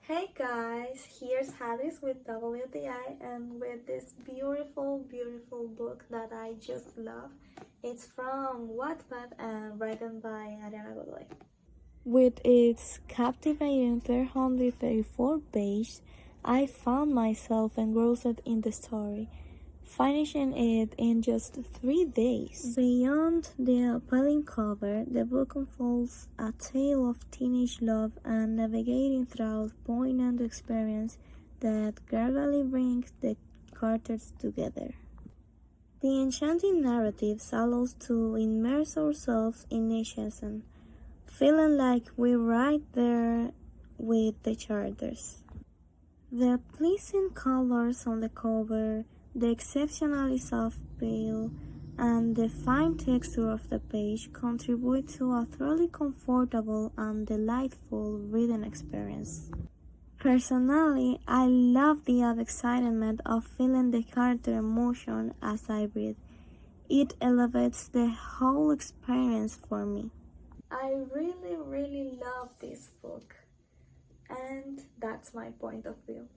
Hey guys, here's Alice with WDI and with this beautiful book that I just love. It's from Wattpad and written by Ariana Godoy. With its captivating 334 pages, I found myself engrossed in the story, finishing it in just 3 days. Beyond the appealing cover, the book unfolds a tale of teenage love and navigating through poignant experience that gradually brings the characters together. The enchanting narrative allows us to immerse ourselves in each lesson, feeling like we're right there with the characters. The pleasing colors on the cover, the exceptionally soft peel, and the fine texture of the page contribute to a thoroughly comfortable and delightful reading experience. Personally, I love the added excitement of feeling the character emotion as I read. It elevates the whole experience for me. I really love this book, and that's my point of view.